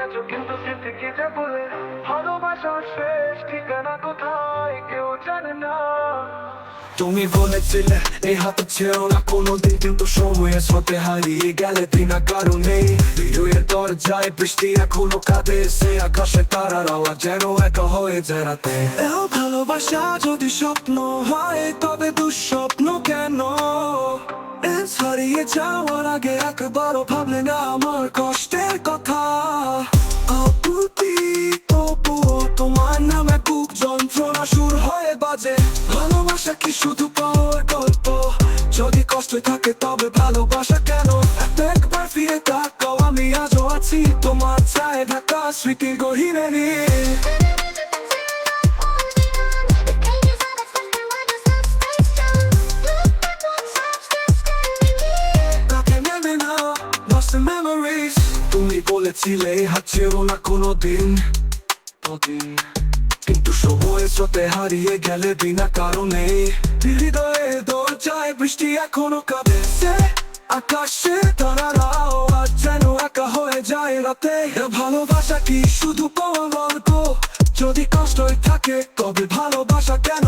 গেছো কিন্তু স্মৃতি কি যে বলে ভালোবাসার শেষ ঠিকানা কোথায় কেউ জানে না। তুমি বলেছিলে এই হাতে ছেড়ো না কোনোদিন, কিন্তু সময়ের স্রোতে হারিয়ে গেলে বিনা কারণে। হৃদয়ের দরজায় বৃষ্টি এখনো কাঁদে, সে আকাশে তারার আওয়াজ যেন একা হয়ে যায় রাতে। ভালোবাসা যদি স্বপ্ন হয় তবে দুঃস্বপ্ন কেন? হারিয়ে যাওয়ার আগে একবারও ভাবলে না আমার কষ্টের কথা। তবুও তোমার নামে বুক যন্ত্রণা সুর হয়ে বাজে। ভালোবাসা কি শুধু পাওয়ার গল্প? যদি কষ্ট থাকে তবে ভালোবাসা কেন? একবার ফিরে তাকাও, আমি আজও আছি তোমার ছায়ে ঢাকা স্মৃতির গহীনে নিয়ে। তুমি বলেছিলে হাত ছেড়ো না কোনোদিন, কিন্তু সময়ের স্রোতে হারিয়ে গেলে বিনা কারণে। হৃদয়ে দরজায় বৃষ্টি এখনো কাঁদে, আকাশে তারারা আওয়াজ যেন একা হয়ে যায় রাতে। ভালোবাসা কি শুধু পাওয়া গল্প? যদি কষ্টই থাকে তবে ভালোবাসা কেন?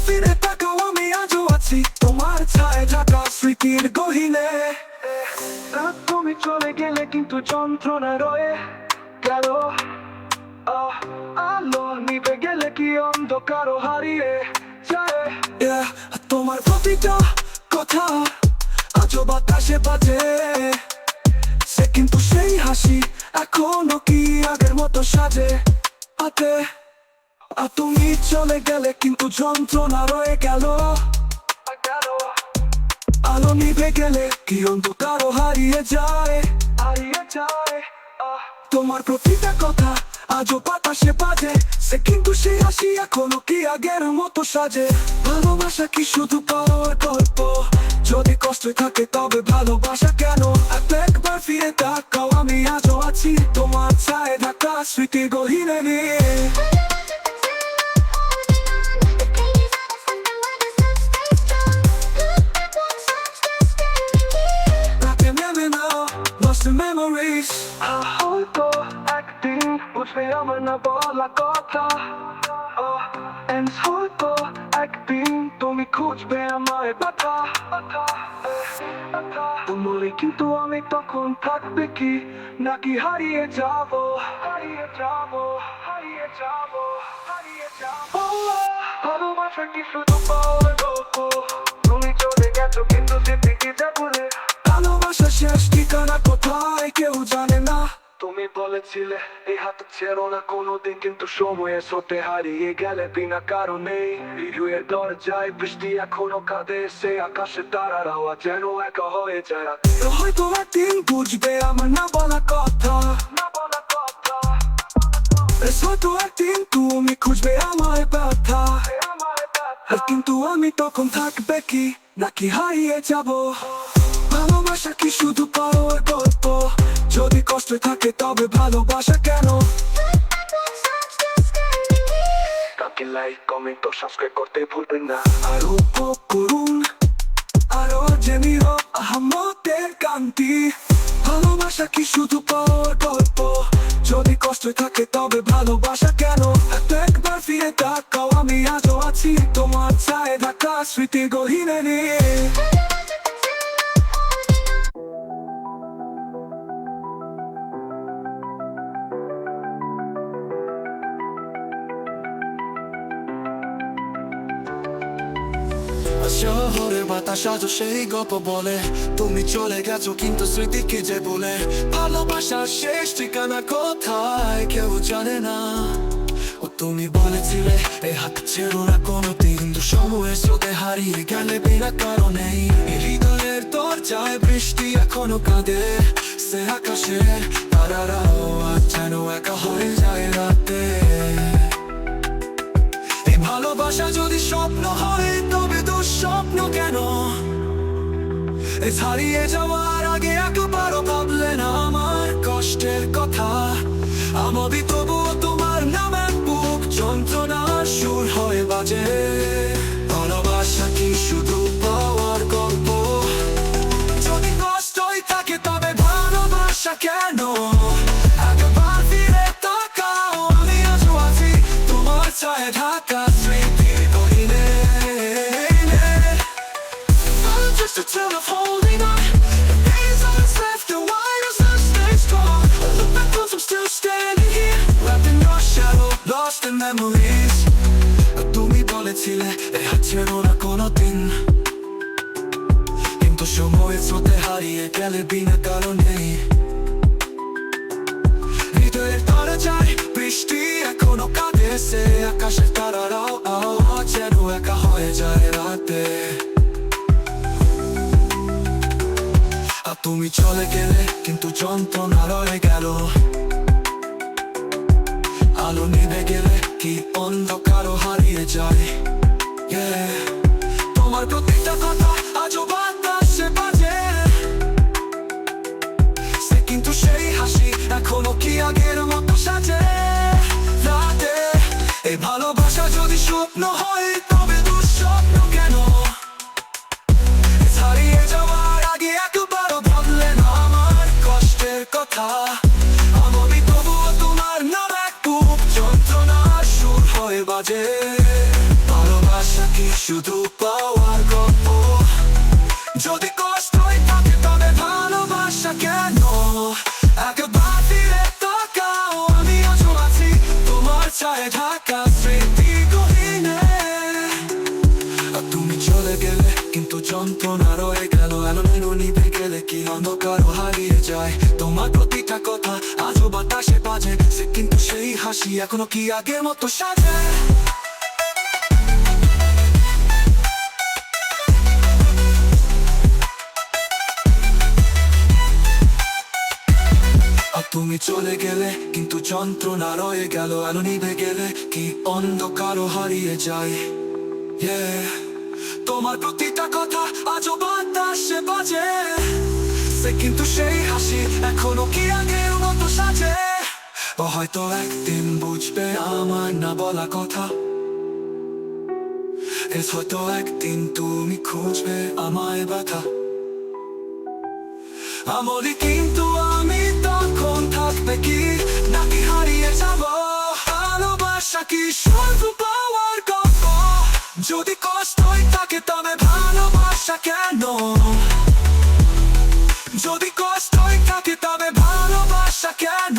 ফিরে তাকাও, আমি আজও আছি তোমার ছায়ে ঢাকা স্মৃতির গহীনে। তুমি চলে গেলে কিন্তু যন্ত্রণা রয়ে গেল। আলো নিভে গেলে কি অন্ধকারও হারিয়ে যায়। তোমার প্রতিটা কথা আজও বাতাসে বাজে, সে কিন্তু সেই হাসি এখনো কি আগের মতো সাজে হাতে। তুমি চলে গেলে কিন্তু যন্ত্রণা রয়ে গেল। আলো নিভে গেলে কি অন্ধকারও হারিয়ে যায়। তোমার প্রতিটা কথা আজও বাতাসে বাজে, সে কিন্তু সেই হাসি এখনো কি আগের মতো সাজে। ভালোবাসা কি শুধু পাওয়ার গল্প? যদি কষ্ট থাকে তবে ভালোবাসা কেন? একবার ফিরে তাকাও, আমি আজও আছি তোমার ছায়ে ঢাকা স্মৃতির গহীনে নিয়ে। Memories হয়তো একদিন বুঝবে আমার না বলা কথা। হয়তো একদিন তুমি খুঁজবে আমার ব্যথা। বলি কিন্তু আমি তখন থাকবে কি নাকি হারিয়ে যাব? ভালোবাসা কি শুধু পাওয়ার গল্প? তুমি চলে গেছো কিন্তু স্মৃতি কি যে বলে ভালোবাসা শেষ ঠিকানা কোথায় কেউ জানে না। তুমি বলেছিলে এই হাত ছেড়ো না কোনোদিন, কিন্তু সময়ের স্রোতে হারিয়ে গেলে বিনা কারণে। হৃদয়ের দরজায় বৃষ্টি এখনো কাঁদে, সে আকাশে তারার আওয়াজ যেন একা হয়ে যায়। হয়তো একদিন বুঝবে আমার না বলা কথা। হয়তো একদিন তুমি খুঁজবে আমার ব্যথা। কিন্তু আমি তখন থাকবে কি নাকি হারিয়ে যাব? ভালোবাসা কি শুধু পাওয়ার গল্প? যদি কষ্ট থাকে তবে ভালোবাসা কেন? লাইক কমেন্ট ও সাবস্ক্রাইব করতে ভুলবেন না। আর উপভোগ করুন আরো জেনি আহমদের গানটি। ভালোবাসা কি শুধু পাওয়ার গল্প? যদি কষ্ট থাকে তবে ভালোবাসা কেন? একবার ফিরে তাকাও, আমি আজও আছি তোমার ছায়ে ঢাকা স্মৃতির গহীনে নিয়ে। শহরের বাতাস আজও সেই গল্প বলে, তুমি চলে গেছো কিন্তু স্মৃতি কি যে বলে। ভালোবাসার শেষ ঠিকানা কোথায় কেউ জানে না। তুমি বলেছিলে এই হাত ছেড়ো না কোনোদিন, কিন্তু সময়ের স্রোতে হারিয়ে গেলে বিনা কারণে। হৃদয়ের দরজায় বৃষ্টি এখনো কাঁদে, সে আকাশে তারারাও আজ যেন একা হয়ে যায় রাতে। এই ভালোবাসা যদি স্বপ্ন হয় তবে দুঃস্বপ্ন কেন? হারিয়ে যাওয়ার আগে একবারও ভাবলে না আমার কষ্টের কথা। আমাদি তবুও তোমার নামে বুক যন্ত্রণার সুর হয়ে বাজে। ভালোবাসা কি শুধু পাওয়ার গল্প? যদি কষ্টই থাকে তবে ভালোবাসা কেন? একবার মেমোরিজ তুমি বলেছিলে এই হাত ছেড়ো না কোনোদিন, কিন্তু সময়ের স্রোতে হারিয়ে গেলে বিনা কারণে। হৃদয়ের তারা যায় বৃষ্টি এখনো কাঁদে, সে আকাশের তারারাও যেন একা হয়ে যায় রাতে। আর তুমি চলে গেলে কিন্তু যন্ত্রণা রয়ে গেল, আলো নিভে গেলে কি অন্ধকারও হারিয়ে যায়। তোমার প্রত্যেকটা কথা আজও বাতাসে বাজে, সে কিন্তু সেই হাসি এখনো কি আগের মতো সাজে রাতে। এই ভালোবাসা যদি স্বপ্ন হয় তবে দুঃস্বপ্ন কেন? হারিয়ে যাওয়ার আগে একবারও ভাবলে না আমার কষ্টের কথা। আমি তবুও তোমার নাম এক বুক যন্ত্রণার সুর হয়ে বাজে। ভালোবাসা কি শুধু পাওয়ার গল্প? যদি কষ্টই থাকে তবে ভালোবাসা কেন? একবার ফিরে তাকাও, আমি আজও আছি তোমার ছায়ে ঢাকা স্মৃতি গহীনে। তুমি চলে গেলে কিন্তু যন্ত্রণা রয়ে গেল, এলোমেলো নিভে গেলে কি অন্ধকারও হারিয়ে যায়। তোমার প্রতিটা কথা আজও বাতাসে বাজে, সে কিন্তু সেই হাসি এখনো কি আগের মতো সাজে। তুমি চলে গেলে কিন্তু যন্ত্রণা রয়ে গেল, আলো নিভে গেলে কি অন্ধকারও হারিয়ে যায়। তোমার প্রতিটা কথা আজও বাতাসে বাজে, সে কিন্তু সেই হাসি এখনো কি আগের মতো সাজে। হয়তো একদিন বুঝবে আমার না বলা কথা, হয়তো একদিন তুমি খুঁজবে আমায় ব্যথা। আমলি কিন্তু আমি তখন থাকবে কি নাকি হারিয়ে যাব? ভালোবাসা কি শুধু পাওয়ার গল্প? যদি কষ্টই থাকে তবে ভালোবাসা কেন? যদি কষ্টই থাকে তবে ভালোবাসা কেন?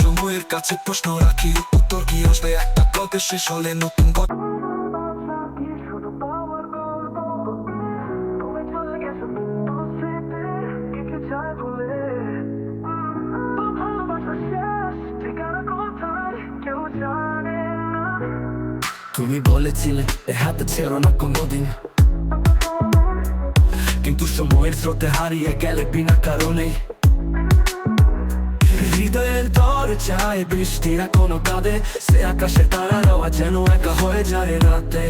সময়ের কাছে প্রশ্ন রাখি, উত্তর কি আসবে একটা গল্পে শেষ হলে নতুন গল্প। তুমি বলেছিলে এ হাতে ছেড়ো না কোনোদিন, কিন্তু সময়ের স্রোতে হারিয়ে গেলে বিনা কারণে। হৃদয়ের দরজায় বৃষ্টি এখনো কাঁদে, সে আকাশে তারারাও যেন একা হয়ে যায় রাতে।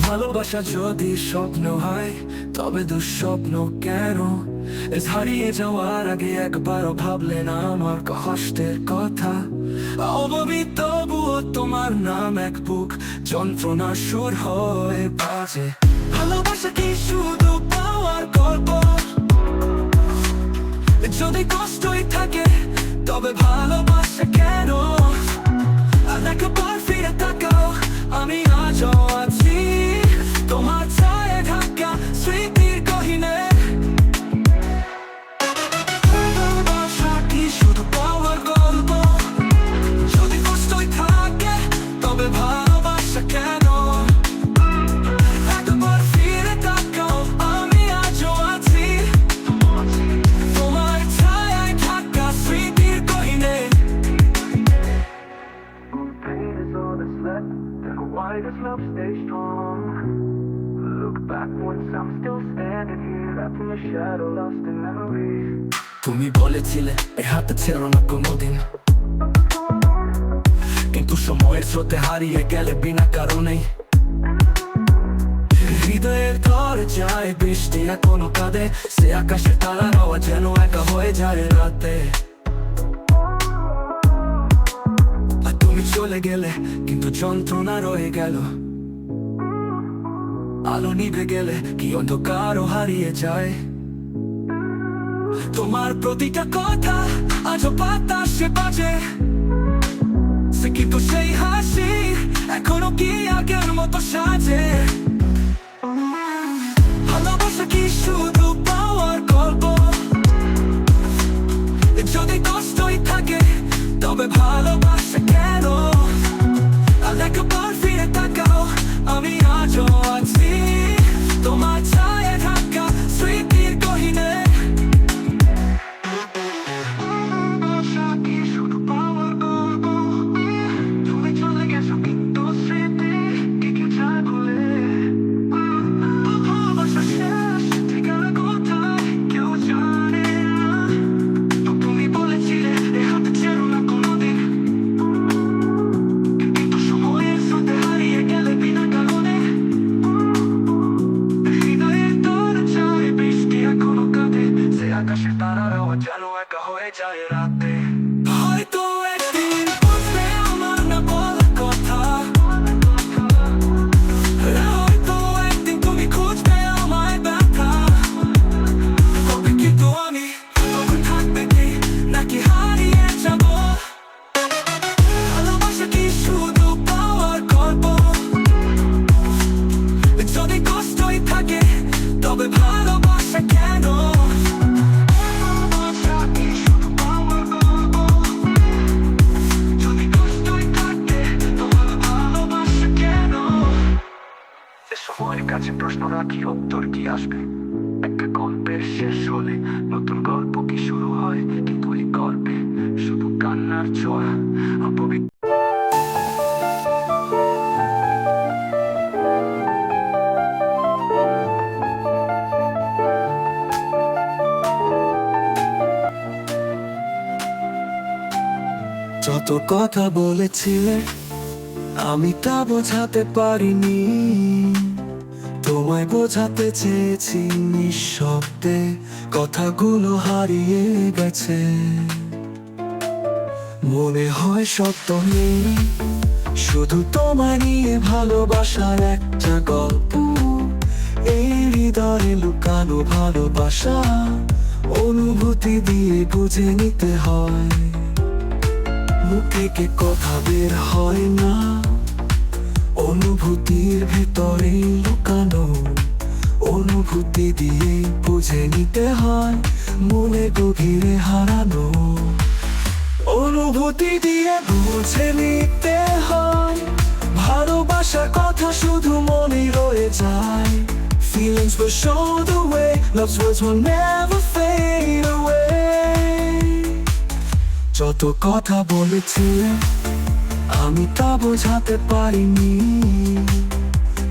ভালোবাসা যদি স্বপ্ন হয় তবে দুঃস্বপ্ন কেন? হারিয়ে যাওয়ার আগে একবারও ভাবলে না আমার কষ্টের কথা। অভাবী তবুও তোমার নাম এক বুক যন্ত্রণার সুর হয়ে বাজে। ভালোবাসা কি শুধু পাওয়ার গল্প? যদি কষ্টই থাকে তবে ভালোবাসা কেন? আর একবার ফিরে তাকাও, আমি আজও আছি তোমার ছায়ে ঢাকা স্মৃতির গহীনে। ভালোবাসা কি শুধু পাওয়ার গল্প? যদি কষ্টই থাকে তবে ভালোবাসা কেন? একবার ফিরে তাকাও, আমি আজও আছি তোমার ছায়ে ঢাকা স্মৃতির গহীনে। Why does love stay strong? Look back once I'm still standing here, wrapped in a shadow, lost in memories. তুমি বলেছিলে এই হাতে ছেড়ো না কোনোদিন, কিন্তু সময়ের স্রোতে হারিয়ে গেলে বিনা কারণে। হৃদয়ের দরজায় বৃষ্টি এখনো কাঁদে, সে আকাশে তারারাও যেন একা হয়ে যায় রাতে। তুমি চলে গেলে কিন্তু যন্ত্রণা রয়ে গেল, আলো নিভে গেলে কি অন্ধকারও হারিয়ে যায়। তোমার প্রতিটা কথা আজও বাতাসে বাজে, সে কিন্তু সেই হাসি এখনো কি আগের মতো সাজে। ভালোবাসা কেন? আর একবার ফিরে তাকাও, আমি আজও আছি তোমার ছায়া ঢাকা স্মৃতির গহীনে। শুধু পাওয়ার গল্প, তুমি চলে গেছো কিন্তু স্মৃতি টিকে যায় বলে। ভালোবাসা শেষ ঠিকানা কোথায় কেউ জানে না। তো তুমি বলেছিলে এ হাতে ছেড়ো না কোনোদিন, কিন্তু সময়ের স্রোতে হারিয়ে গেলে বিনা কারণে। হৃদয়ের দরজায় বৃষ্টি এখনো কাঁদে, সে আকাশে তারারাও যেন একা হয়ে যায় রাতে। হয়তো একদিন বুঝবে আমার না বলা কথা, হয়তো একদিন তুমি খুঁজবে আমায় ব্যথা। তবে কিন্তু আমি তখন থাকবে কি নাকি হারিয়ে যাব? ভালোবাসা কি শুধু পাওয়ার গল্প? যদি কষ্টই থাকে তবে ভালোবাসা কেন? ভালোবাসা কি শুধু পাওয়ার গল্প? যদি কষ্টই থাকে তবে ভালোবাসা কেন? যে সময়ের কাছে প্রশ্ন রাখি উত্তর কি আসবে? একটা গল্পের শেষ হলে নতুন গল্প কি শুরু হয়? কিন্তু এই গল্পে শুধু কান্নার ছোঁয়া অপবিত্র। যত কথা বলেছিলে আমি তা বোঝাতে পারিনি, তোমায় বোঝাতে চেয়েছি নিঃশব্দে, কথাগুলো হারিয়ে গেছে। মনে হয় সত্য নেই, শুধু তোমায় নিয়ে ভালোবাসার একটা গল্প। এই হৃদয়ে লুকানো ভালোবাসা অনুভূতি দিয়ে বুঝে নিতে হয়। মুখ থেকে কথা বের হয় না, অনুভূতির ভেতরে লুকানো। অনুভূতি দিয়ে বুঝে নিতে হয়, মনে গভীরে হারানো। অনুভূতি দিয়ে বুঝে নিতে হয়, ভালোবাসার কথা শুধু মনে রয়ে যায়। Feelings will show the way, love's words will never fade away. যত কথা বলেছিলে আমি তা বোঝাতে পারিনি,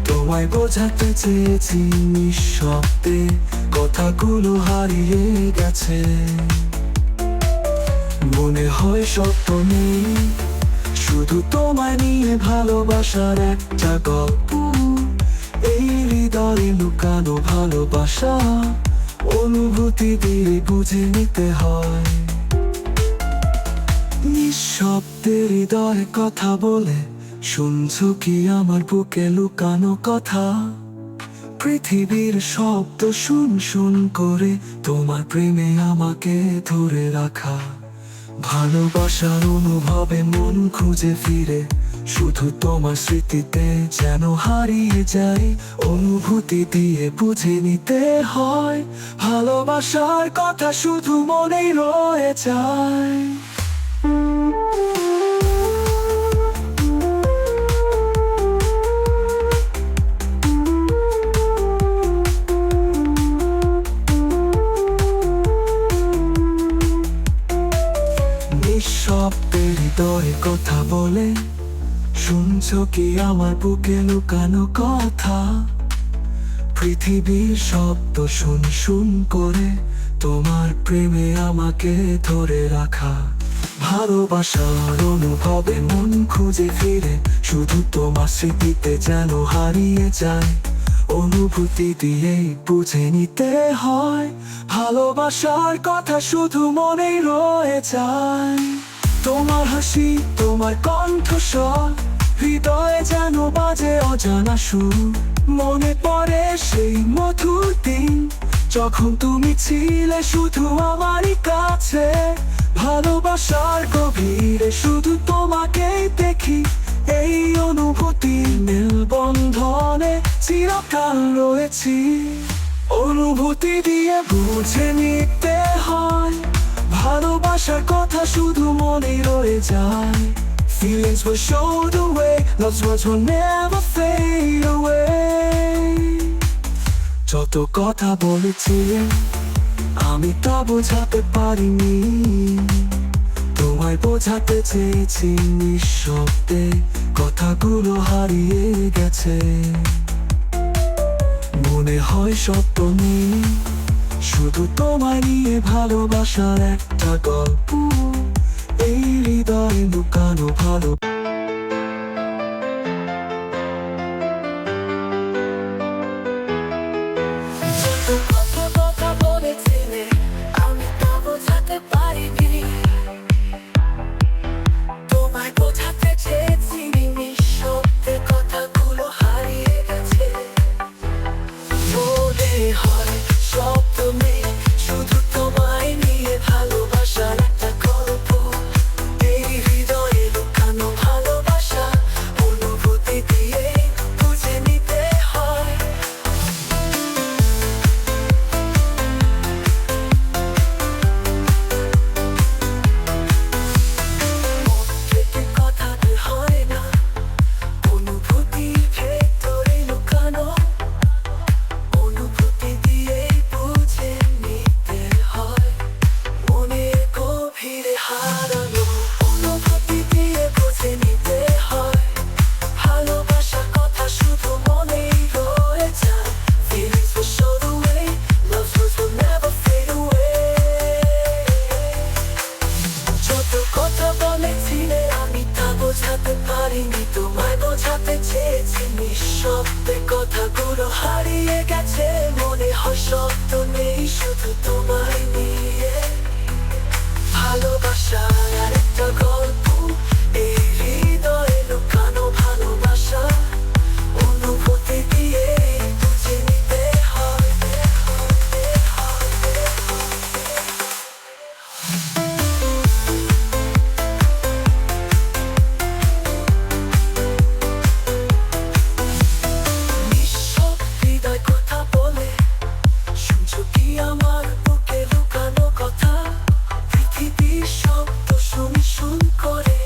তোমায় বোঝাতে চেয়েছি নিঃশব্দে, কথাগুলো হারিয়ে গেছে। মনে হয় সত্য নেই, শুধু তোমায় নিয়ে ভালোবাসার একটা গল্প। এই হৃদয়ে লুকানো ভালোবাসা অনুভূতি দিয়ে বুঝে নিতে হয়। নিঃশব্দে হৃদয়ে কথা বলে শুনছো কি আমার বুকে লুকানো কথা? পৃথিবীর শব্দ শুন শুন করে তোমার প্রেমে আমাকে ধরে রাখা। ভালোবাসার অনুভবে মন খুঁজে ফিরে, শুধু তোমার স্মৃতিতে যেন হারিয়ে যায়। অনুভূতি দিয়ে বুঝে নিতে হয়, ভালোবাসার কথা শুধু মনেই রয়ে যায়। নিঃশব্দে হৃদয়ে কথা বলে শুনছো কি আমার বুকে লুকানো কথা? পৃথিবীর শব্দ শুন শুন করে তোমার প্রেমে আমাকে ধরে রাখা। ভালোবাসার অনুভবে মন খুঁজে ফিরে, শুধু তোমার স্মৃতিতে যেন হারিয়ে যায়। অনুভূতি দিয়ে বুঝে নিতে হয়, ভালোবাসার কথা শুধু মনেই রয়ে যায়। তোমার হাসি, তোমার কণ্ঠস্বর হৃদয়ে যেন বাজে অজানা সুর। মনে পড়ে সেই মধুর দিন যখন তুমি ছিলে শুধু আমারই কাছে। ভালোবাসার গভীরে শুধু তোমাকেই দেখি, এই অনুভূতির মেলবন্ধনে চিরকাল রয়েছি। অনুভূতি দিয়ে বুঝে নিতে হয়, ভালোবাসার কথা শুধু মনে মনেই রয়ে যায় Feelings will show the way Love's words will never fade away যত কথা বলেছিলে আমি তা বোঝাতে পারিনি তোমায় বোঝাতে চেয়েছি নিঃশব্দে কথাগুলো হারিয়ে গেছে মনে হয় সত্য নেই শুধু তোমায় নিয়ে ভালোবাসার একটা গল্প এই হৃদয়ে লুকানো ভালো কথা বলেছিলে আমি তা বোঝাতে পারিনি তোমায় বোঝাতে চেয়েছি নিঃশব্দে কথাগুলো হারিয়ে গেছে মনে হয় শব্দ নেই শুধু তোমায় নিয়ে ভালোবাসার একটা গল্প এই হৃদয়ে লুকানো ভালোবাসা অনুভূতি দিয়ে বুঝে নিতে হয় কথাতে হয় না অনুভূতি ভেতরে লুকানো অনুভূতি দিয়ে বুঝে নিতে হয় মনে গভীরে হারানো অনুভূতি দিয়ে বুঝে নিতে হয় ভালোবাসার কথা শুধু মনেই রয়ে যায় Feelings will show the way Love's words will never fade away যত কথা বলেছিলে আমি তা বোঝাতে পারিনি তোমায় বোঝাতে চেয়েছি নিঃশব্দে কথাগুলো হারিয়ে গেছে মনে হয় শব্দ নেই শুধু তোমায় নিয়ে ভালোবাসার আরেকটা গল্প এই হৃদয়ে লুকানো ভালোবাসা অনুভূতি দিয়ে বুঝে নিতে হয় নিঃশব্দ হৃদয় কথা বলে শুনছো কি আমার বুকে লুকানো কথা পৃথিবীর শব্দ শুন করে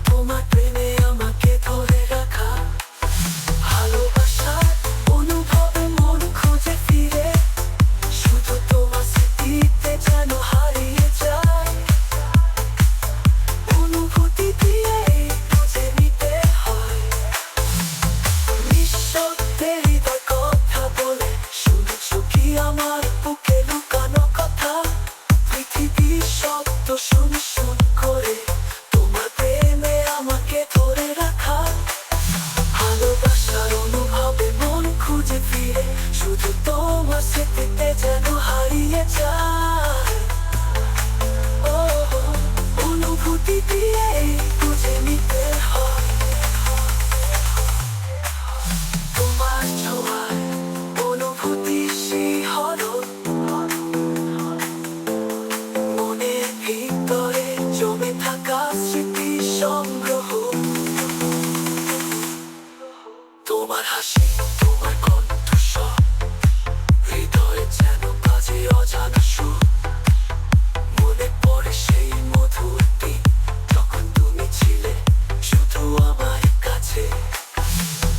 তোমার প্রেমে আমাকে ধরে রাখা ভালোবাসার অনুভবে মন খুঁজে ফিরে শুধু তোমার স্মৃতিতে যেন হারিয়ে যায় অনুভূতি দিয়ে বুঝে নিতে হয় নিঃশব্দে হৃদয় কথা বলে শুনছো কি আমার বুকে লুকানো কথা পৃথিবীর শব্দ শুন করে তোমার প্রেমে আমাকে ধরে রাখা ভালোবাসার অনুভবে মন খুঁজে ফিরে শুধু তোমার স্মৃতিতে যেন হারিয়ে যায় ও অনুভূতি দিয়ে বুঝে নিতে হয় তোমার ছোঁয়ায় অনুভূতি শিহরণ মনের ভিতরে জমে থাকা স্মৃতি সংগ্রহ তোমার হাসি তোমার কণ্ঠস্বর হৃদয়ে যেন বাজে অজানা সুর মনে পড়ে সেই মধুর দিন যখন তুমি ছিলে শুধু আমার কাছে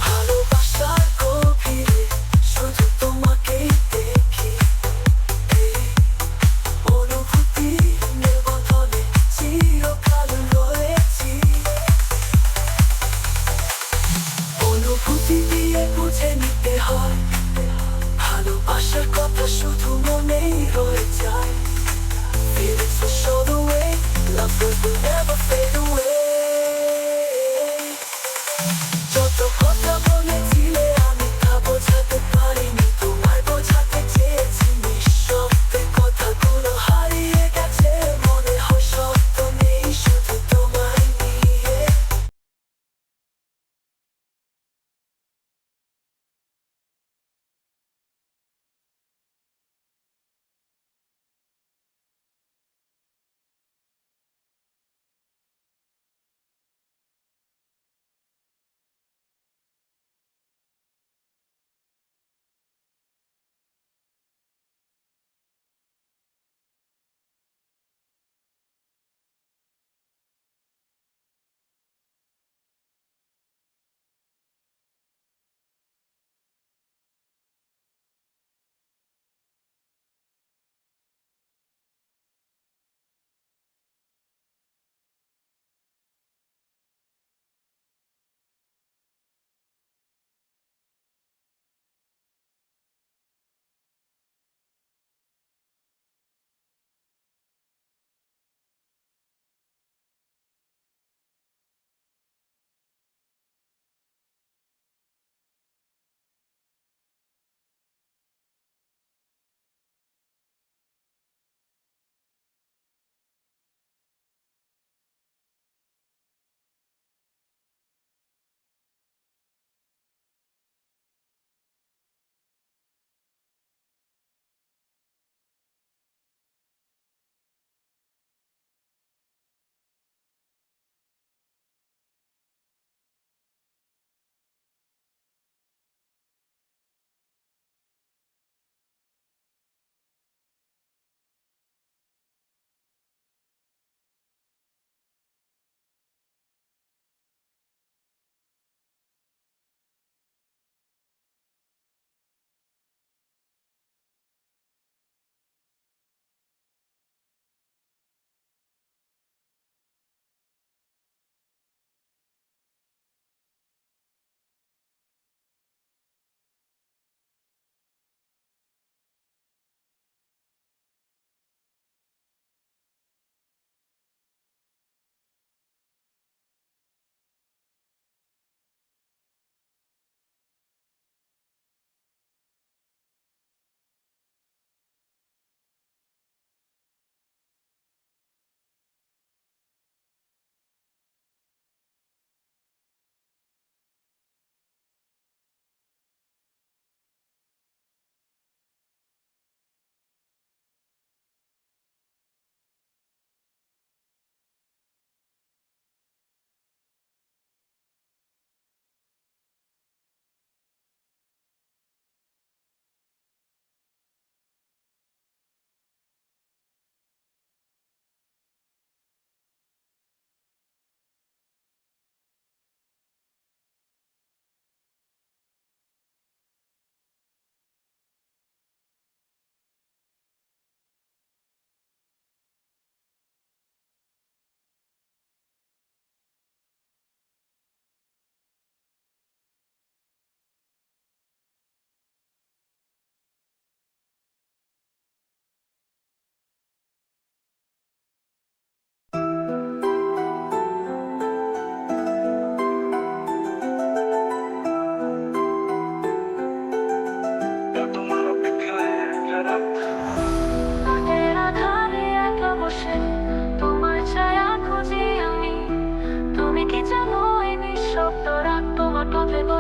ভালোবাসার গভীরে শুধু তোমাকেই দেখি এই অনুভূতি নির্বন্ধনে চিরকাল রয়েছি অনুভূতি দিয়ে বুঝে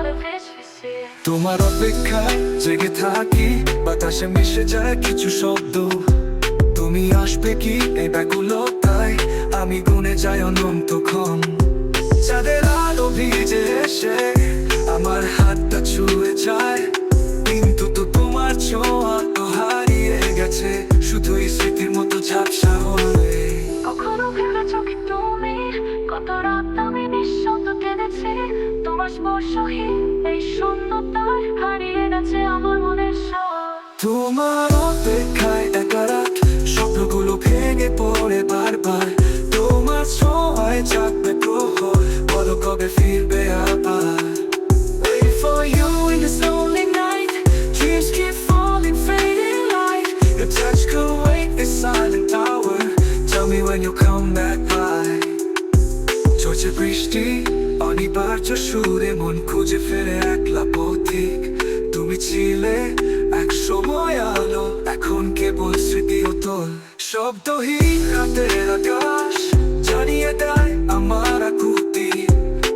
করে ভেসে তোমার অপেক্ষায় জেগে থাকি, বাতাসে মিশে যায় কিছু শব্দ। তুমি আসবে কি এই ব্যাকুলতায়, আমি গুনে যাই অনন্তক্ষণ। চাঁদের আলো ভিজে এসে আমার হাতটা ছুঁয়ে যায়, কিন্তু তো তোমার ছোঁয়া তো হারিয়ে গেছে, শুধুই স্মৃতির মতো ঝাপসা হয়ে। কখনো ভেবেছ কি তুমি কত রাত আমি নিঃশব্দ কেঁদেছি, তোমার স্পর্শহীন এই শূন্যতায় হারিয়ে গেছে আমার মনের স্বর। তোমার অপেক্ষায় একা রাত, স্বপ্নগুলো ভেঙে পড়ে বারবার। তোমার ছোঁয়ায় জাগবে প্রহর, বলো কবে ফিরবে আবার। Wait for you in this lonely night, dreams keep falling, fading light. Your touch could wake this silent hour, tell me when you'll come back by. ঝরছে বৃষ্টি অনিবার্য সুরে, মন খুঁজে ফেরে একলা পথিক। তুমি ছিলে এক সময় আলো, এখন কেবল স্মৃতি অতল। শব্দহীন রাতের আকাশ জানিয়ে দেয় আমার আকুতি।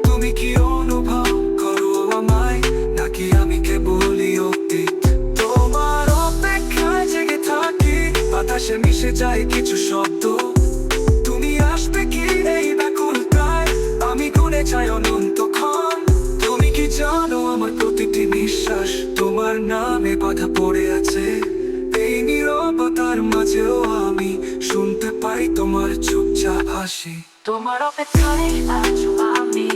তুমি কি অনুভব করো আমায়, নাকি আমি কেবলই অতীত? তোমার অপেক্ষায় জেগে থাকি, বাতাসে মিশে যায় কিছু শব্দ। তুমি আসবে কি এই ব্যাকুলতায়, আমি গুনে যাই অনন্তক্ষণ। তুমি কি জানো আমার প্রতিটি নিঃশ্বাস তোমার নামে বাধা পড়ে আছে। এই নীরবতার মাঝেও আমি শুনতে পাই তোমার চুপচাপ হাসি। তোমার অপেক্ষায় আছো আমি,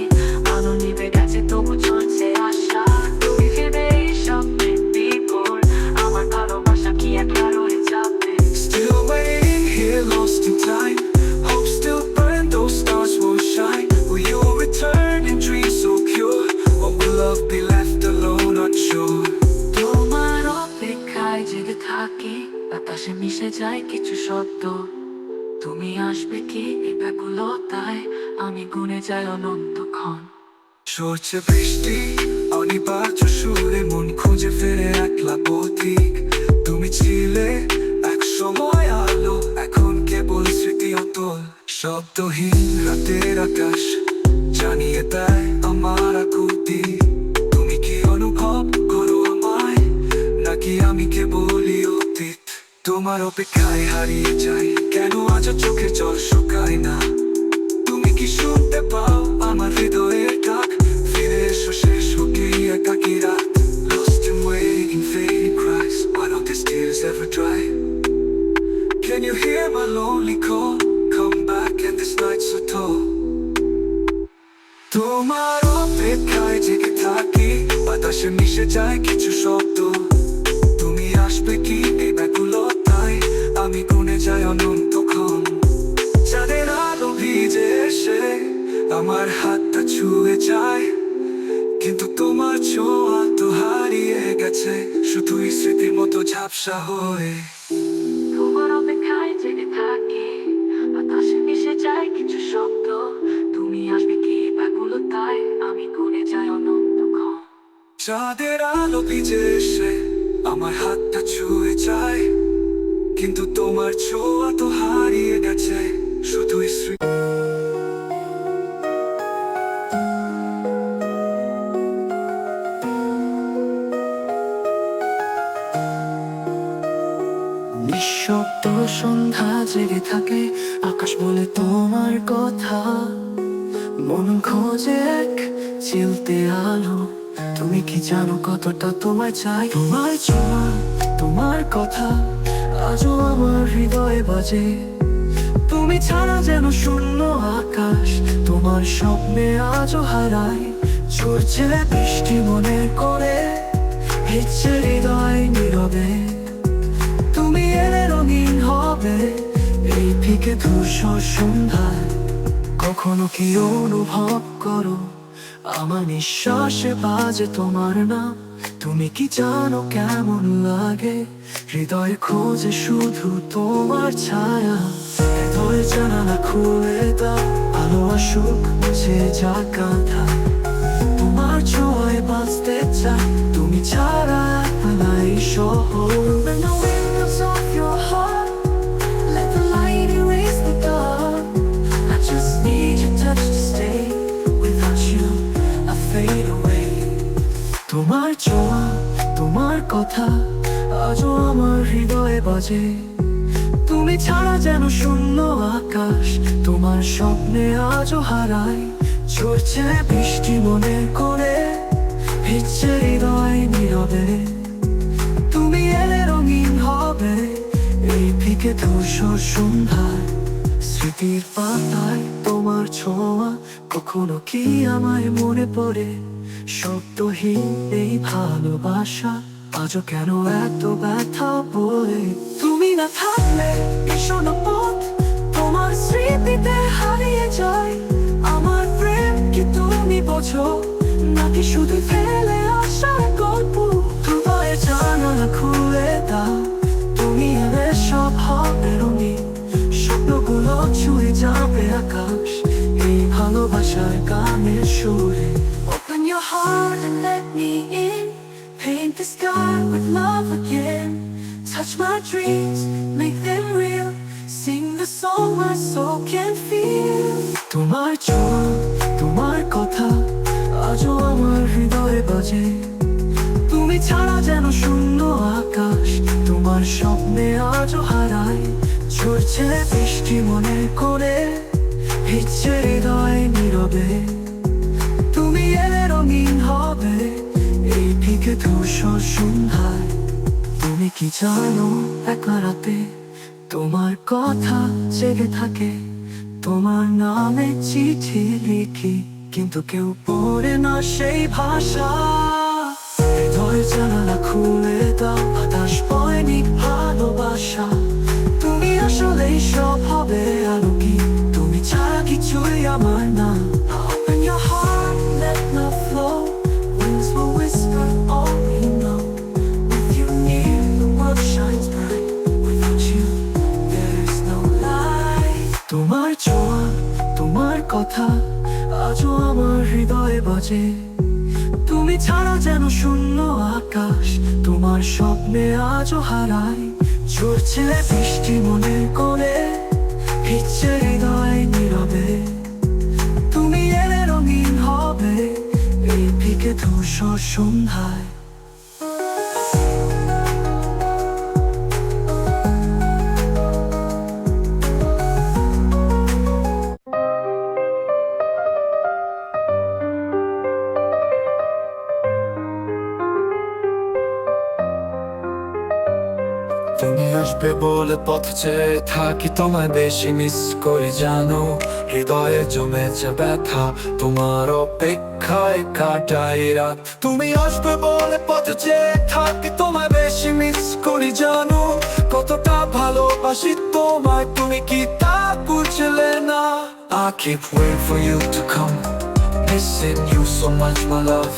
আলো নিভে গেছে তবু চলছে আশা। তুমি ফিরবে এই স্বপ্নের বিপর, আমার ভালোবাসা কি একলা রয়ে যাবে? Still waiting here, lost in time. Hope still burn, those stars will shine. Will you return in dreams so pure, or will love be left alone unsure? তোমার অপেক্ষায় জেগে থাকি, বাতাসে মিশে যায় কিছু শব্দ। তুমি আসবে কি এই ব্যাকুলতায়, আমি গুনে যাই অনন্তক্ষণ। ঝরছে বৃষ্টি অনিবার্য সুরে, মন খুঁজে ফেরে একলা পথিক। তুমি ছিলে এক সময় আলো, এখন কেবল স্মৃতি অতল। শব্দহীন রাতের আকাশ জানিয়ে দেয় আমার আকুতি। তুমি কি অনুভব করো আমায়, নাকি আমি কেবলই অতীত? তোমার অপেক্ষায় হারিয়ে যাই, কেন আজ চোখের জল শুকায় না? তুমি কি শুনতে পাও আমার হৃদয়ের ডাক, ফিরে এসো শেষ হোক এই একাকী রাত। Lost in waiting, fading cries, why don't these tears ever dry? Can you hear my lonely call, come back and this night so tall. তোমার অপেক্ষায় জেগে থাকি, বাতাসে মিশে যায় কিছু শব্দ। তুমি আসবে কি এই ব্যাকুলতায়, আমি গুনে যাই অনন্তক্ষণ। চাঁদের আলো ভিজে এসে আমার হাতটা ছুঁয়ে যায়, কিন্তু তোমার ছোঁয়া তো হারিয়ে গেছে, শুধুই স্মৃতির মতো ঝাপসা হয়ে। তোমার অপেক্ষায় জেগে থাকি, বাতাসে মিশে যায় কিছু শব্দ। তুমি আসবে কি ব্যাকুলতায়, আমি গুনে যাই অনন্তক্ষণ। চাঁদের আলো ভিজে এসে আমার হাতটা ছুঁয়ে যায়, কিন্তু তোমার ছোঁয়া তো হারিয়ে গেছে, শুধুই স্মৃতি। নিঃশব্দ সন্ধ্যা জেগে থাকে, আকাশ বলে তোমার কথা। মন খোঁজে এক চিলতে আলো, তুমি কি জানো কতটা তোমায় চাই? তোমার ছোঁয়া, তোমার কথা আজও আমার হৃদয়ে বাজে। তুমি ছাড়া যেন শূন্য আকাশ, তোমার স্বপ্নে আজও হারাই। ঝরছে বৃষ্টি মনের করে, ভিজছে হৃদয় নীরবে। তুমি এলে রঙিন হবে এই ফিকে ধূসর সন্ধ্যায়। কখনো কি অনুভব করো আমার নিঃশ্বাসে বাজে তোমার নাম? তুমি কি জানো কেমন লাগে হৃদয় খোঁজে শুধু তোমার ছায়া? হৃদয় জানালা খুলে দাও, আলো আসুক মুছে যাক কাঁথা। তোমার ছোঁয়ায় বাঁচতে চাই, তুমি ছাড়া নাই শহর। Open the windows of your heart, let the light erase the dark. I just need your touch to stay. Without you, I fade away. তোমার ছোঁয়া, তোমার কথা আজও আমার হৃদয়ে বাজে। তুমি ছাড়া যেন শূন্য আকাশ, তোমার স্বপ্নে আজও হারাই। ঝরছে বৃষ্টি মনের কোণে, ভিজছে হৃদয় নীরবে। তুমি এলে রঙিন হবে এই ফিকে ধূসর সন্ধ্যায়। স্মৃতির পাতায় তোমার ছোঁয়া কখনো কি আমায় মনে পড়ে। শব্দহীন এই ভালোবাসা আজও কেন এত ব্যথা বলে। তুমি না থাকলে ভীষণ পথ তোমার স্মৃতিতে হারিয়ে যায়। আমার প্রেম কি তুমি বোঝো নাকি শুধু ফেলে আসার গল্প। হৃদয়ে জানালা খুলে দাও, তুমি এলে সব হবে রঙিন। স্বপ্নগুলো ছুঁয়ে যাবে আকাশ এই ভালোবাসার গানের সুরে। Open your heart and let me in, paint the sky with love again. Touch my dreams, make them real, sing the song my soul can feel. তোমার ছোঁয়া, তোমার কথা আজও আমার হৃদয়ে বাজে। তুমি ছাড়া যেন শূন্য আকাশ, তোমার স্বপ্নে আজও হারাই। ঝরছে বৃষ্টি মনের কোণে, ভিজছে হৃদয় নীরবে। তুমি এলে রঙিন হবে এই ফিকে ধূসর সন্ধ্যায়। তুমি কি জানো একলা রাতে তোমার কথা জেগে থাকে। তোমার নামে চিঠি লিখি কিন্তু কেউ পড়ে না সেই ভাষা। হৃদয়ের জানালা খুলে দাও, বাতাস বয়নি ভালোবাসা। তুমি আসলেই সব হবে আলো কি, তুমি ছাড়া কিছুই আমার না। Open your heart, let love flow, winds will whisper all we know. With you near, the world shines bright. Without you, there's no light. তোমার ছোঁয়া, তোমার কথা আজও আমার হৃদয়ে বাজে। তুমি ছাড়া যেন শূন্য আকাশ, তোমার স্বপ্নে আজও হারাই। ঝরছে বৃষ্টি মনের কোণে, ভিজছে হৃদয় নীরবে। তুমি এলে রঙিন হবে এই ফিকে ধূসর সন্ধ্যায়। তুমি আসবে বলে পথ চেয়ে থাকি, তোমায় বেশি মিস করি জানো। হৃদয়ে জমেছে ব্যথা, তোমার অপেক্ষায় কাটাই রাত। তুমি আসবে বলে পথ চেয়ে থাকি, তোমায় বেশি মিস করি জানো। কতটা ভালোবাসি তোমায়, তুমি কি তা বুঝলে না? I keep waiting for you to come, missing you so much my love.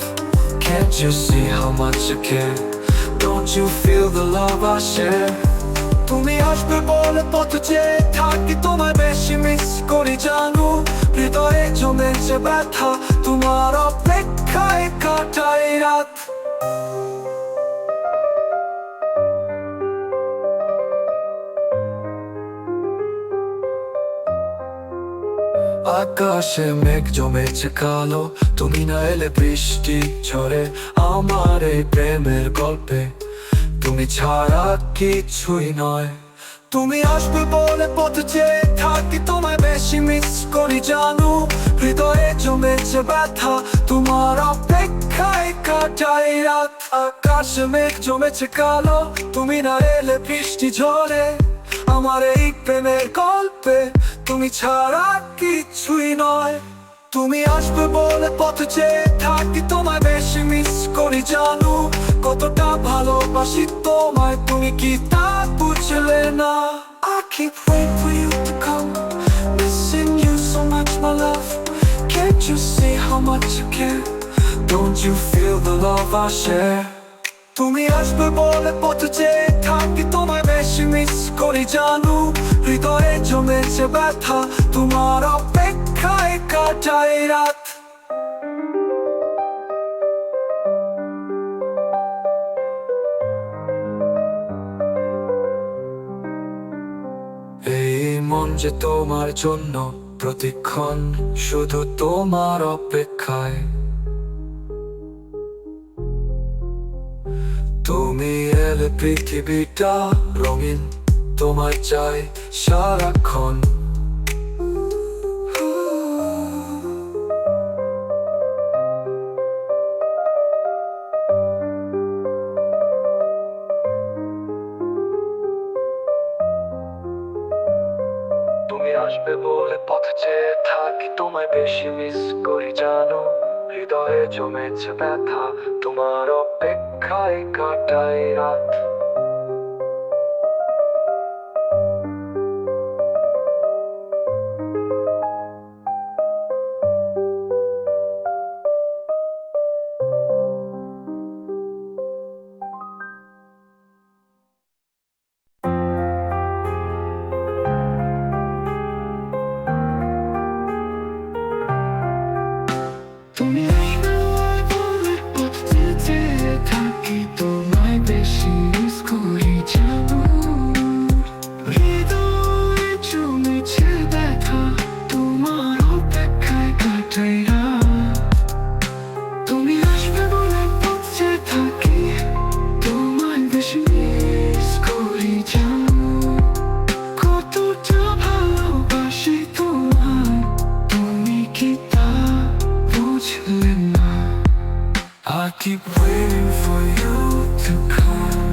Can't you see how much I care? Don't you feel the love I share? তুমি আসবে বলে পথ চেয়ে থাকি, তোমায় বেশি মিস করি জানো। হৃদয়ে জমেছে ব্যথা, তোমার অপেক্ষায় কাটাই রাত। আকাশে মেঘ জমেছে কালো, তুমি না এলে বৃষ্টি ঝরে আমার এই প্রেমের গল্পে। তুমি ছাড়া কিছুই নয়। তুমি আসবে বলে পথ চেয়ে থাকি, তোমায় বেশি মিস করি জানো। হৃদয়ে জমেছে ব্যথা, তোমার অপেক্ষায় কাটাই রাত। আকাশে মেঘ জমেছে কালো, তুমি না এলে বৃষ্টি ঝরে আমার এই প্রেমের গল্পে। তুমি ছাড়া কিছুই নয়। তুমি আসবে বলে পথ চেয়ে থাকি, তোমায় বেশি মিস করি জানো। কতটা ভালোবাসি তোমায়, তুমি কি তা বুঝলে না? I keep waiting for you to come, missing you so much my love. Can't you see how much I care? Don't you feel the love I share? তুমি আসবে বলে পথ চেয়ে থাকি, তোমায় বেশি মিস করি জানো। হৃদয়ে জমেছে ব্যথা, তোমার অপেক্ষায় কাটাই রাত। এই মন যে তোমার জন্য প্রতিক্ষণ শুধু তোমার অপেক্ষায়। তুমি এলে পৃথিবীটা রঙিন, তোমার চাই সারাক্ষণ। তুমি আসবে বলে পথ চেয়ে থাকি, তোমায় বেশি মিস করি জানো। হৃদয়ে জমেছে ব্যথা, তোমার অপেক্ষায় কাটাই রাত। তুমি আসবে বলে পথ চেয়ে থাকি, তোমায় বেশি মিস করি জানো। হৃদয়ে জমেছে ব্যথা, তোমার অপেক্ষায় কাটাই রাত। তুমি আসবে বলে পথ চেয়ে থাকি, তোমায় বেশি মিস করি জানো। কতটা ভালোবাসি তোমায়, তুমি কি তা বুঝলে না? I keep waiting for you to come,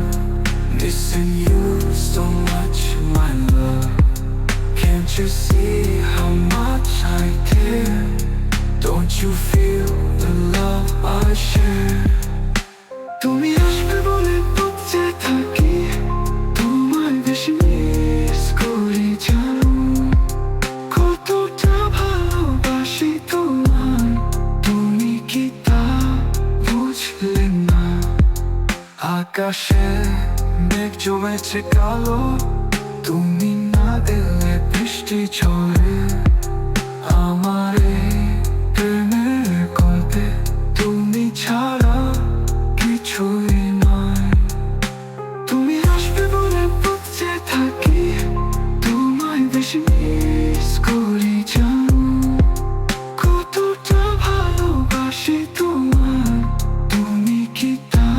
missing you so much, my love. Can't you see how much I care? Don't you feel the love I share? তুমি আসবে বলে পথ চেয়ে থাকি, তোমায় বেশি মিস করি জানো। কতটা ভালোবাসি তোমায়, তুমি কি তা বুঝলে না? আকাশে মেঘ জমেছে কালো, তুমি না এলে বৃষ্টি ঝরে। আমার এই প্রেমের গল্পে তুমি ছাড়া কিছুই নয়। তুমি আসবে বলে পথ চেয়ে থাকি, তোমায় বেশি মিস করি জানো। কতটা ভালোবাসি তোমায়, তুমি কি তা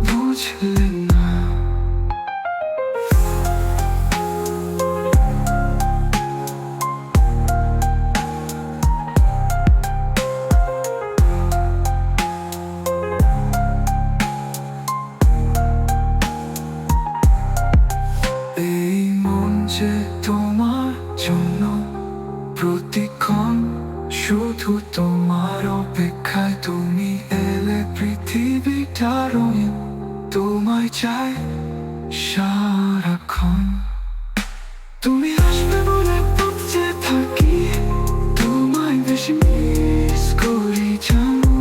বুঝলে না? এই মন যে তোমার জন্য প্রতিক্ষণ শুধু তোমার অপেক্ষায়। তুমি এলে পৃথিবীটা রঙিন, তোমায় চাই সারাক্ষণ। তুমি আসবে বলে পথ চেয়ে থাকি, তোমায় বেশি মিস করি জানো।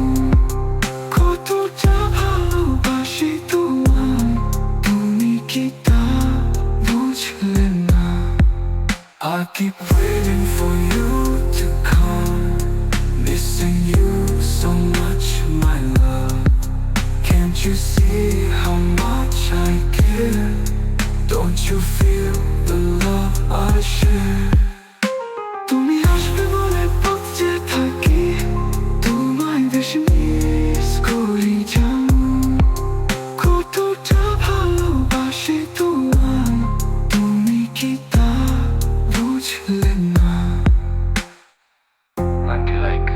কতটা ভালোবাসি তোমায়, তুমি কি তা বুঝলে না? I keep waiting for you to come, missing you so much, my love. Can't you see how much I care? Don't you feel the love I share? তুমি আসবে বলে পথ চেয়ে থাকি, তোমায় বেশি মিস করি জানো। কতটা ভালোবাসি তোমায়, তুমি কি তা বুঝলে না? আন্টি লাইক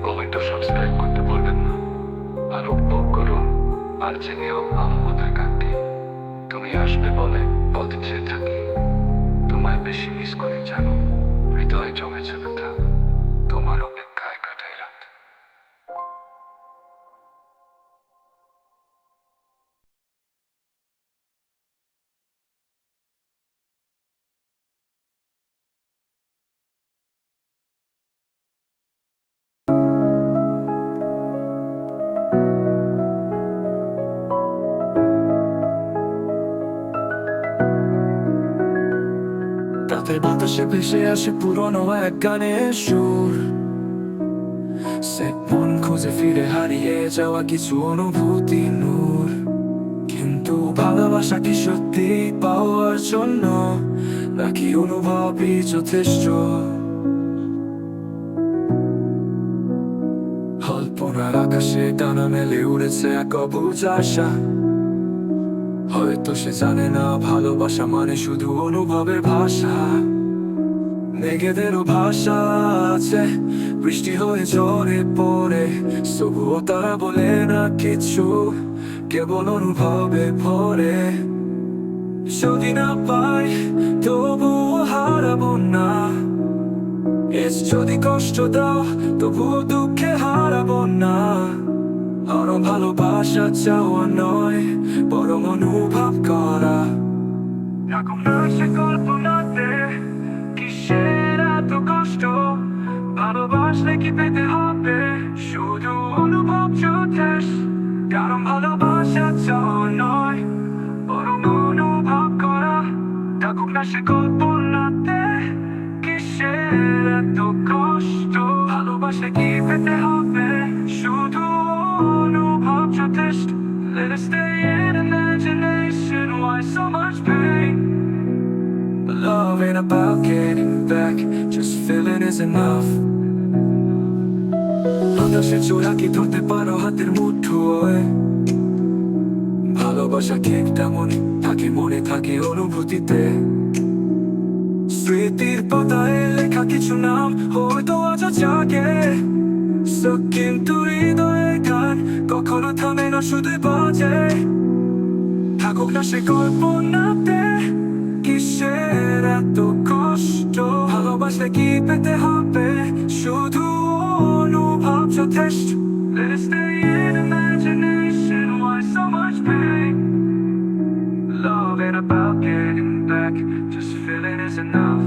কমেন্টটা সাবস্ক্রাইব করতে বলবেন না। আর উপভোগ করুন আর জেনেও আমাদের গানটি। তুমি আসবে বলে পথ চেয়ে থাকি, তোমায় বেশি মিস করি জানো। হৃদয়ে জমেছে ব্যথা, তোমার অপেক্ষায় কাটাই রাত। রাতের বাতাসে ভেসে আসে পুরনো এক গানের সুর। সে মন খুঁজে ফিরে হারিয়ে যাওয়া কিছু অনুভূতি নূর। কিন্তু ভালোবাসা কি সত্যি পাওয়ার জন্য, নাকি অনুভবই যথেষ্ট? কল্পনার আকাশে ডানা মেলে উড়েছে এক অবুঝ আশা। হয়তো সে জানে না ভালোবাসা মানে শুধু অনুভবের ভাষা। মেঘেদেরও ভাষা আছে, বৃষ্টি হয়ে ঝরে পড়ে, তবুও তারা বলে না কিছু, কেবল অনুভবে ভরে। যদি না পাই তবুও হারাবো না, যদি কষ্ট দাও তবুও দুঃখে হারাবো না। আরো ভালোবাসা চাওয়া নয়, বরং অনুভব করা। এখন না সে কল্পনাতে কিসের এত কষ্ট, ভালোবাসলে কি পেতে হবে শুধু অনুভব যথেষ্ট। কারণ ভালোবাসা চাওয়া নয়, বরং অনুভব করা। থাকুক না সে কল্পনাতে কিসের এত কষ্ট, ভালোবাসলে কি পেতে হবে শুধু অনুভব যথেষ্ট। Let us stay in imagination, why so much pain? Love ain't about getting back, just feeling is enough. বাতাসের ছোঁয়া কি ধরতে পারো হাতের মুঠোয়? ভালোবাসা ঠিক তেমন থাকে, মনে থাকে অনুভূতিতে। স্মৃতির পাতায় লেখা কিছু নাম হয়তো আজ জাগে, কিন্তু হৃদয়ের গান কখনো থামে না, শুধু বাজে। থাকুক না সে কল্পনাতে কিসের এত কষ্ট, ভালোবাসলে কি পেতে হবে শুধু অনুভব যথেষ্ট। Let us stay in imagination, why so much pain? Love ain't about getting back, just feeling is enough.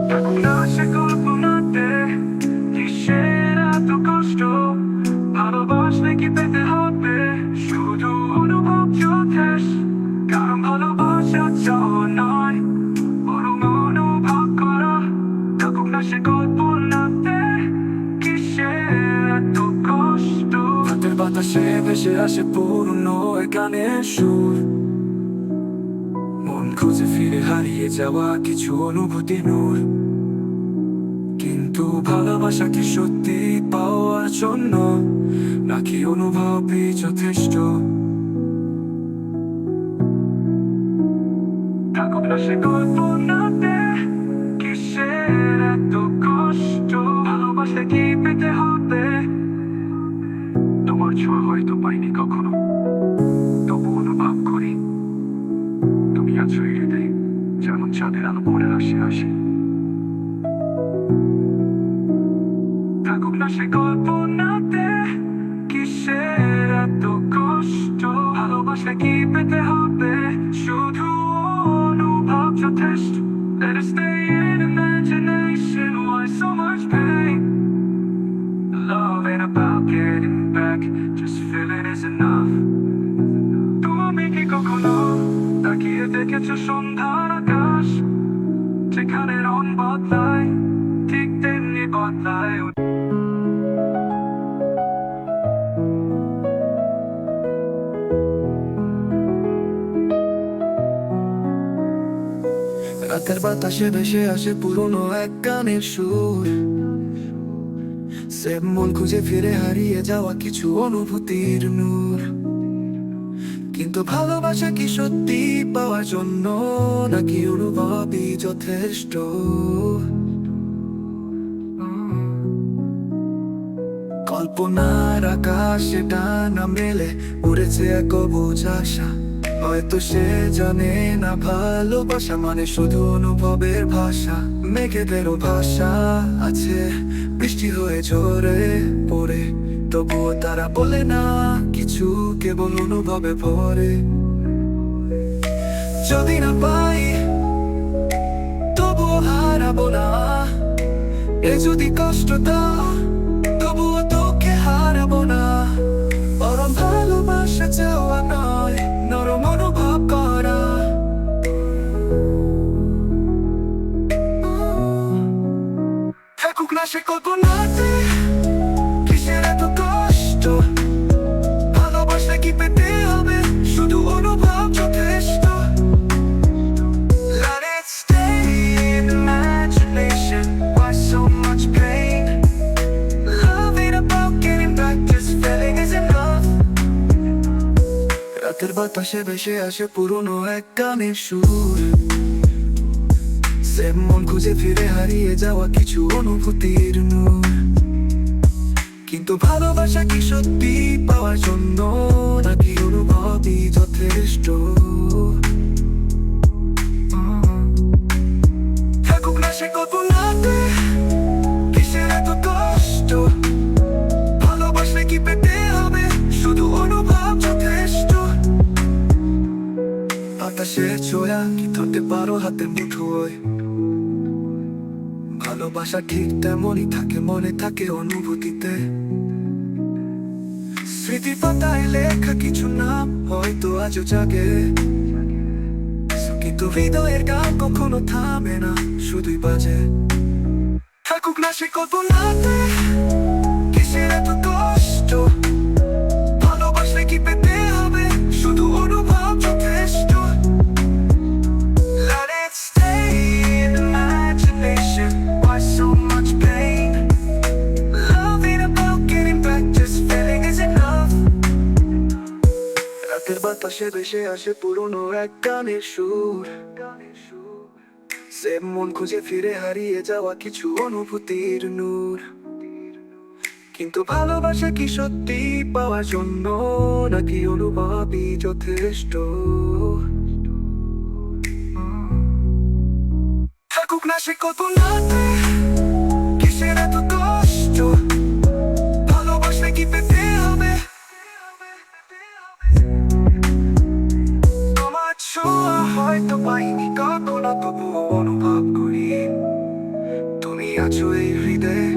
থাকুক না সে কল্পনাতে কিসের এত কষ্ট, ভালোবাসলে কি পেতে হবে শুধু অনুভব যথেষ্ট। কারণ ভালোবাসা চাওয়া নয়, বরং অনুভব করা। থাকুক না সে কল্পনাতে কিসের এত কষ্ট। হাতের বাতাসে ভেসে আসে পুরনো গানের সুর, মন খুঁজে ফিরে হারিয়ে যাওয়া কিছু অনুভূতি নূর। কিন্তু ভালোবাসা কি সত্যি পাওয়ার জন্য, নাকি অনুভবই যথেষ্ট? থাকুক না সে কল্পনাতে কিসের এত কষ্ট, ভালোবাসলে কি পেতে হবে। তোমার ছোঁয়া হয়তো পাইনি কখনো, তবু অনুভব করি তুমি আছো এই হৃদয়ে, যেমন চাঁদের আলো মনের আসে আসে। থাকুক না সে কল্পনাতে কিসের এত কষ্ট, ভালোবাসলে কি পেতে হবে শুধু অনুভব যথেষ্ট। Let us stay in imagination, why so much pain? Love ain't about getting back, just feeling is enough. তুমি কি কখনো তাকিয়ে দেখেছো সন্ধ্যার আকাশ, যেখানে রং বদলায় ঠিক তেমনি বদলায়। রাতের বাতাসে ভেসে আসে পুরনো এক গানের সুর, সে মন খুঁজে ফিরে হারিয়ে যাওয়া কিছু অনুভূতির নূর। কিন্তু ভালোবাসা কি সত্যি পাওয়ার জন্য, নাকি অনুভবই যথেষ্ট? কল্পনার আকাশে ডানা মেলে উড়েছে এক অবুঝ আশা। হয়তো সে জানে না ভালোবাসা মানে শুধু অনুভবের ভাষা। মেঘেদেরও ভাষা আছে, বৃষ্টি হয়ে ঝরে পড়ে, তবুও তারা বলে না কিছু, কেবল অনুভবে ভরে। যদি না পাই তবুও হারাবো না, যদি কষ্ট দাও তবুও তোকে হারাবো না। বরং ভালোবাসা চাওয়া নয়, নরম অনুভব করা। থাকুক না সে কল্পনাতে কিসের এত কষ্ট, ভালোবাসলে কি পেতে হবে শুধু অনুভব যথেষ্ট। Let it stay in imagination, why so much pain? Love ain't about getting back, just feeling is enough. রাতের বাতাসে ভেসে আসে পুরনো এক গানের সুর, সে মন খুঁজে ফিরে হারিয়ে যাওয়া কিছু অনুভূতির নূর। কিন্তু ভালোবাসা কি সত্যি পাওয়ার জন্য, নাকি অনুভবই যথেষ্ট? থাকুক না সে কল্পনাতে, কিসের এত কষ্ট? ভালোবাসলে কি পেতে হবে শুধু অনুভব যথেষ্ট? বাতাসের ছোঁয়া কি ধরতে পারো হাতের মুঠোয়? ভালোবাসা ঠিক তেমনই থাকে, মনে থাকে অনুভূতিতে। স্মৃতি পাতায় লেখা কিছু নাম হয়তো আজও জাগে, কিন্তু হৃদয়ের গান কখনো থামে না, শুধুই বাজে। থাকুক না সে কল্পনাতে, কিসের এত কষ্ট? ভালোবাসলে কি পেতে হবে শুধু অনুভব যথেষ্ট? Let it stay in imagination. Why so much pain? Love ain't about getting back, just feeling is enough. রাতের বাতাসে ভেসে আসে পুরনো এক গানের সুর, সে মন খুঁজে ফিরে হারিয়ে যাওয়া কিছু অনুভূতির নূর। কিন্তু ভালোবাসা কি সত্যি পাওয়ার জন্য, নাকি অনুভবই যথেষ্ট? থাকুক না সে কল্পনাতে, কিসের এত কষ্ট? ভালোবাসলে কি পেতে হবে? তোমার ছোঁয়া হয়তো পাইনি কখনো, তবুও অনুভব করি তুমি আছো এই হৃদয়ে,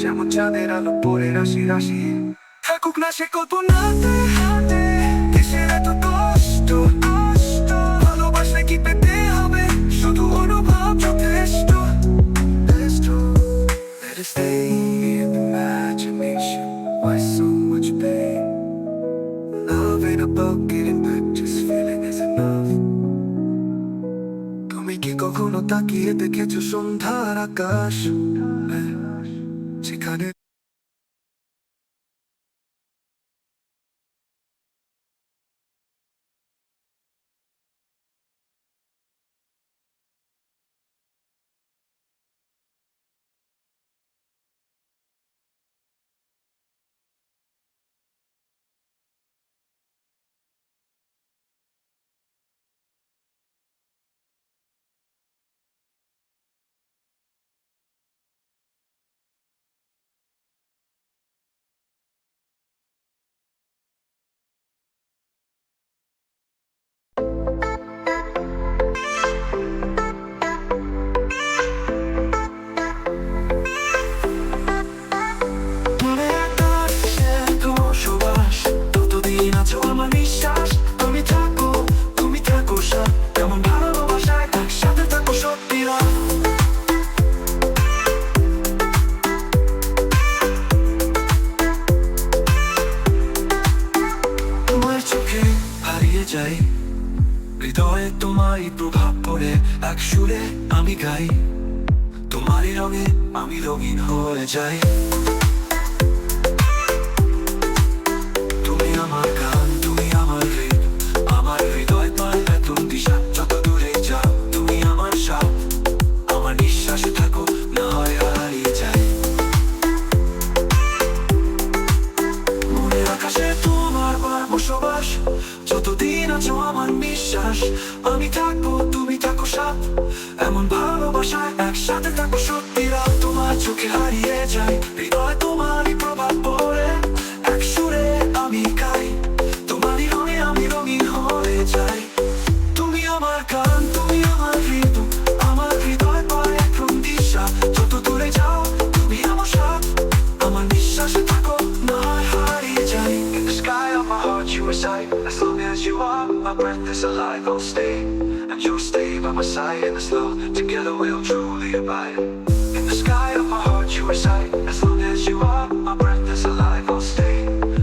যেমন চাঁদের আলো পড়ে রাশি রাশি। থাকুক না সে কল্পনাতে, কিসের এত কষ্ট? ভালোবাসলে কি পেতে হবে শুধু অনুভব যথেষ্ট? Let it stay in imagination. Why so much pain? Love ain't about getting back, just feeling is enough. তুমি কি কখনো তাকিয়ে দেখেছো সন্ধ্যার আকাশ, সেখানে যাই, হৃদয়ে তোমারই প্রভাব পড়ে, এক সুরে আমি গাই, তোমারই রঙে আমি রঙিন হয়ে যাই। তুমি আমার গান, তুমি আমার হৃদ, আমার হৃদয় পায় নতুন দিশা, যত দূরে যাও তুমি আমার সাথ, আমার নিঃশ্বাসে থাকো না হয় হারিয়ে যাই। মনের আকাশে তোমার বসবাস, যতদিন আছো আমার নিঃশ্বাস, আমি থাকবো তুমি থাকো সাথ, এমন ভালোবাসায় একসাথে থাকো সত্যি রাত। তোমার চোখে হারিয়ে যাই, হৃদয় তোমারই প্রভাব পড়ে, এক সুরে আমি গাই, তোমারই রঙে আমি রঙিন হয়ে যাই। তুমি আমার গান, তুমি আমার হৃদ, আমার হৃদয় পায় এক রঙ দিশা, যত দূরে যাও তুমি আমার সাথ, আমার নিঃশ্বাসে থাকো না হারিয়ে যাই। In the sky of my heart you reside, as long as you are, my breath is alive, I'll stay, and you'll stay by my side in the slow, together we'll truly abide. In the sky of my heart you reside, as long as you are, my breath is alive, I'll stay,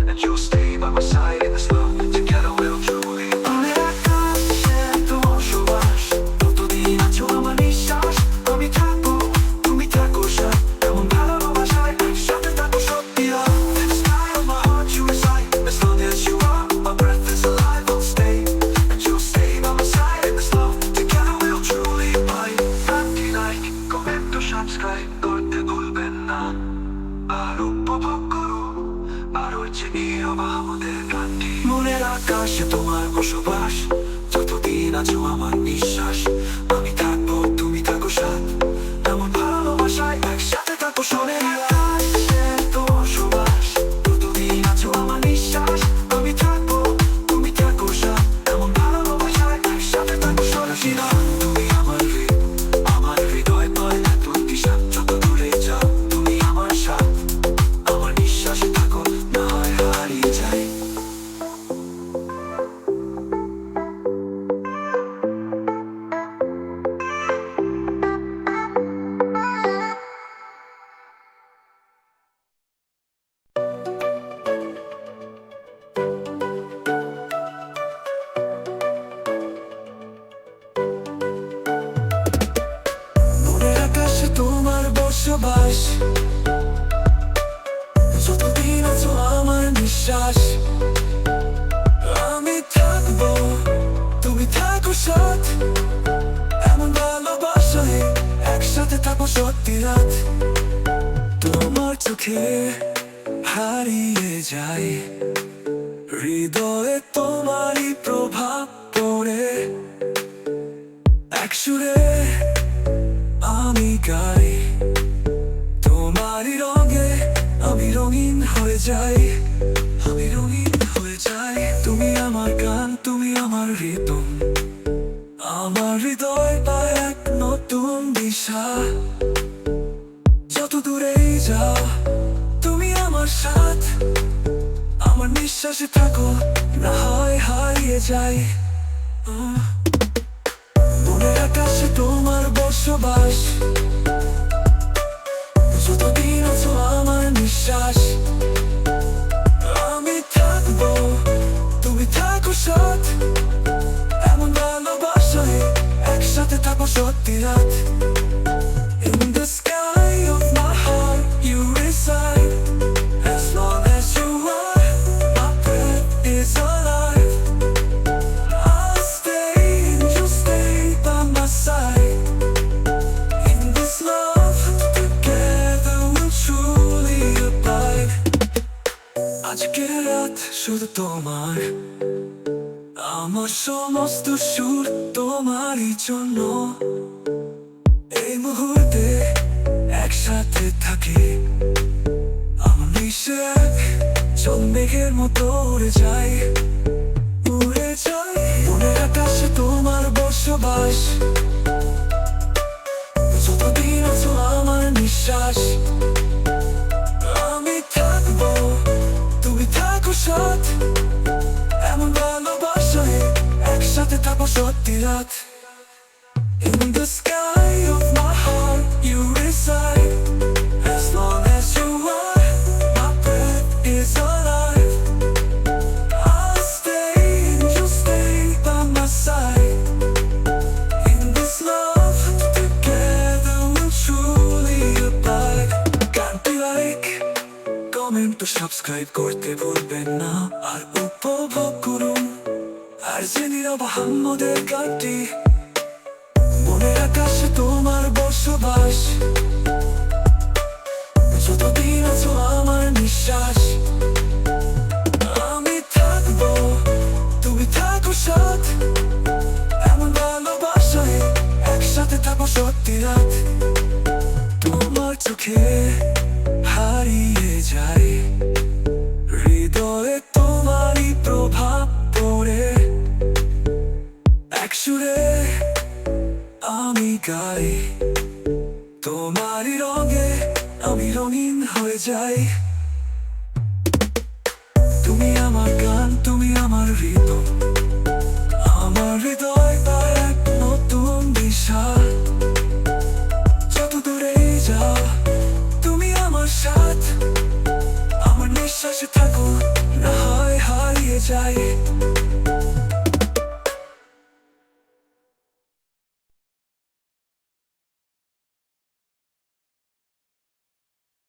and you'll stay by my side in the slow, together we'll truly abide. মনের আকাশে তোমার সুবাস, যতদিন আছো আমার নিঃশ্বাস, আমি থাকবো তুমি থাকো সাথ, এমন ভালোবাসায় একসাথে থাকো সত্যি রাত। In the sky of my heart you reside, as long as you are, my breath is alive, I'll stay, নীরব আমাদের গানটি মনের আকাশে তোমার বসবাস যতদিন আছো আমার নিঃশ্বাস আমি থাকবো তুমি থাকো সাথ এমন ভালোবাসায় একসাথে থাকো শোনের আকাশে তোমার সুবাস যতদিন আছো আমার নিঃশ্বাস আমি থাকবো তুমি থাকো সাথ এমন ভালোবাসায় একসাথে থাকো সরাসিরা তুমি আমার হৃদয় পায় এত দিশা যত দূরে যাও তুমি আমার সাথ আমার নিঃশ্বাসে থাকো না হয় হারিয়ে যায় মনের আকাশে তোমার বসবাস যতদিন আছো আমার নিঃশ্বাস আমি থাকবো তুমি থাকো সাথ এমন ভালোবাসায় একসাথে থাকো সত্যি রাত তোমার চোখে হারিয়ে যায় হৃদয়ে তোমারই প্রভাব পড়ে এক সুরে আমি গাই তোমারই রঙে আমি রঙিন হয়ে যাই আমি রঙিন হয়ে যাই তুমি আমার গান তুমি আমার রিদম আমার হৃদয় পায় এক নতুন দিশা যত দূরেই যাও তুমি আমার সাথ আমার নিঃশ্বাসে থাকো না হয় হারিয়ে যাই মনের আকাশে তোমার বসবাস যতদিন আছো আমার নিঃশ্বাস আমি থাকবো তুমি থাকো সাথ এমন ভালোবাসায় একসাথে থাকো সত্যি রাত In the sky of my heart you reside as long as you are my breath is alive I'll stay and you stay by my side In this love together we'll truly abide আজকের রাত শুধু তোমার আমার সমস্ত সুর তোমারই জন্য এই মুহূর্তে একসাথে থাকি আমার নিঃশ্বাস জল মেঘের মতো উড়ে যায় মনের আকাশে তোমার বসবাস যতদিন আছো আমার নিঃশ্বাস আমি থাকবো তুমি থাকো সাথ এমন ভালোবাসায় একসাথে থাকো সত্যি রাত In the sky of my heart you reside as long as you are my breath is alive I'll stay and you stay by my side In this love together we'll truly abide গানটি like comment ও subscribe করতে ভুলবেন না আর উপভোগ করুন আর যে নীরব আহম্মদের গানটি মনের আকাশে তোমার বসবাস যতদিন আছো আমার নিঃশ্বাস আমি থাকবো তুমি থাকো সাথ এমন ভালোবাসায় একসাথে থাকো সত্যি রাত তোমার চোখে হারিয়ে যায় হৃদয়ে তোমারই প্রভাব পড়ে এক সুরে আমি গাই তোমারই রঙে আমি রঙিন হয়ে যাই